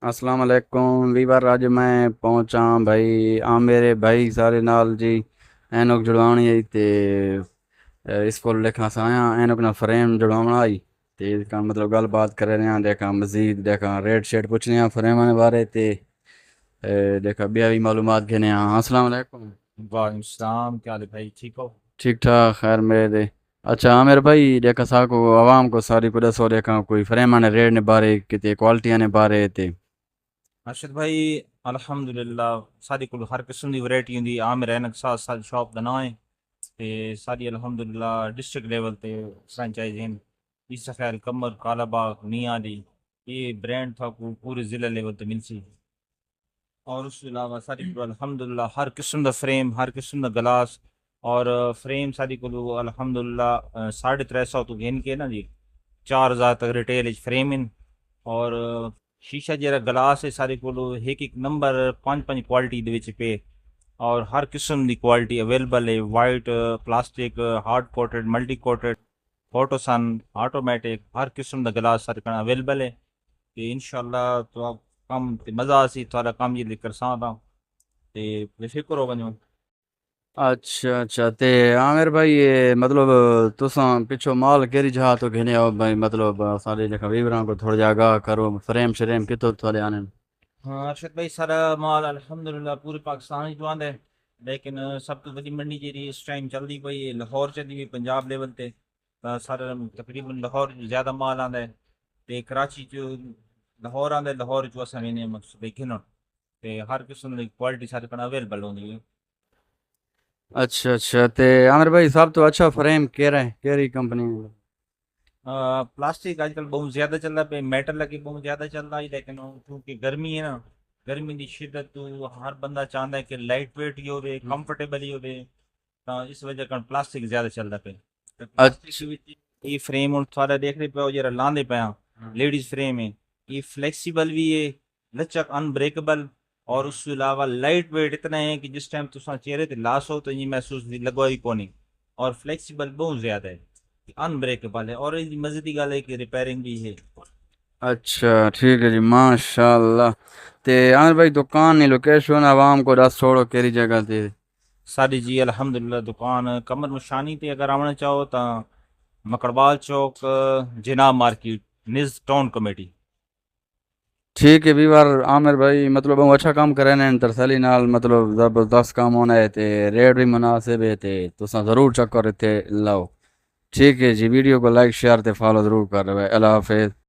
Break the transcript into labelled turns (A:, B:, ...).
A: अस्सलाम वालेकुम वीवर अज मैं पहुंचा भाई आ मेरे भाई सारे नाल जी ऐनक जुड़वानी आई ते इस कोल देखा आया ऐनक ना फ्रेम जुड़वाना आई ते इसका मतलब गल बात कर रहे हैं देखा मजीद देखा रेट शेट पूछने हैं फ्रेम ने बारे ते देखा बिया भी मालूमात घेने अस्सलाम वालेकुम।
B: वालेकुम सलाम, क्या हाल है भाई? ठीक हो?
A: ठीक ठाक खैर मेरे दे। अच्छा हाँ मेरे भाई देखा साको आवाम को सारी को दसो देखा कोई फ्रेम ने रेट ने बारे किते क्वालिटी ने बारे ते।
B: अरशद भाई, अल्हम्दुलिल्लाह सारी को हर किस्म की वैरायटी होंगी। आम रैनक साथ साथ शॉप दा नाम है ते सारी अल्हम्दुलिल्लाह डिस्ट्रिक्ट लेवल ते फ्रेंचाइज हैं। ईसा खैर, कमर, कालाबाग, मियाँ अली, ये ब्रांड था को पूरे जिला लेवल ते मिलसी। और उसके अलावा सारी को अल्हम्दुलिल्लाह हर किस्म दा फ्रेम, हर किस्म दा गिलास और फ्रेम सारी को अल्हम्दुलिल्लाह 350 तो घेन के ना जी 4,000 तक रिटेल फ्रेम इन। और शीशा जरा गलास है सारे को एक एक नंबर पांच पांच क्वालिटी दे विच पे। और हर किस्म की क्वालिटी अवेलेबल है। White, plastic, hard coated, multi coated, फोटोसन, ऑटोमेटिक, हर किस्म का गिलास सारे कण अवेलेबल है। ते इंशाल्लाह तो आप कम ते मज़ा आसी थोड़ा कम ये लेकर सा था ते बेफिक्र हो वञो।
A: अच्छा अच्छा ते आमिर भाई ये मतलब तुसां पिछो माल केरी जहा तो घेने आओ भाई मतलब सारे लेखा वीवरां को थोड़ा जगह करो फ्रेम श्रेम कितो थोड़े आने।
B: हाँ अरशद भाई, सारा माल अल्हम्दुलिल्लाह पूरे पाकिस्तान जो आंदा है। लेकिन सब तो बड़ी मंडी जी इस टाइम चलती पई है लाहौर चलती पई पंजाब लेवल ते। सारा तकरीबन लाहौर ज़्यादा माल आंदा है ते कराची जो लाहौर आंदा है, लाहौर जो असां वेंदे मकसद देखिन ते हर किस्म की क्वालिटी सारे कण अवेलेबल होंदी है।
A: अच्छा अच्छा ते आमिर भाई सब तो अच्छा फ्रेम केरा है केरी कंपनी।
B: प्लास्टिक आजकल बहुत ज़्यादा चल रहा है, मेटल लगे बहुत ज़्यादा चल रहा है। लेकिन क्योंकि गर्मी है ना, गर्मी की शिद्दत तो हर बंदा चाहता है कि लाइट वेट ही होवे, कंफर्टेबल ही होवे। तो इस वजह कारण प्लास्टिक ज़्यादा चल रहा है। तो प्लास्टिक
A: अच्छा।
B: के विच ये फ्रेम और थोड़ा देख रहे पे जरा लांदे पे लेडीज फ्रेम है। ये फ्लेक्सिबल भी है, लचक, अनब्रेकेबल। और उसके अलावा लाइट वेट इतना है कि जिस टाइम तुम चेहरे ते लास हो तो ये महसूस लगवा ही कोनी। और फ्लेक्सिबल बहुत ज़्यादा है, अनब्रेकेबल है। और ये मजे की गल है कि रिपेयरिंग भी है।
A: अच्छा ठीक है जी माशाल्लाह। ते आमिर भाई दुकान की लोकेशन आवाम को दस छोड़ो केरी जगह ते।
B: सारी जी अल्हम्दुलिल्लाह दुकान कमर मुशानी ते अगर आना चाहो तो मकड़बाल चौक, जिनाब मार्केट, निज टाउन कमेटी।
A: ठीक है वीवर आमिर भाई मतलब वो अच्छा काम करे ने तरसली नाल मतलब जबरदस्त काम होना है ते रेट भी मुनासिब है ते तुसा जरूर चक्कर इत्थे लाओ। ठीक है जी वीडियो को लाइक शेयर ते फॉलो जरूर कर रहे अल्लाह हाफिज।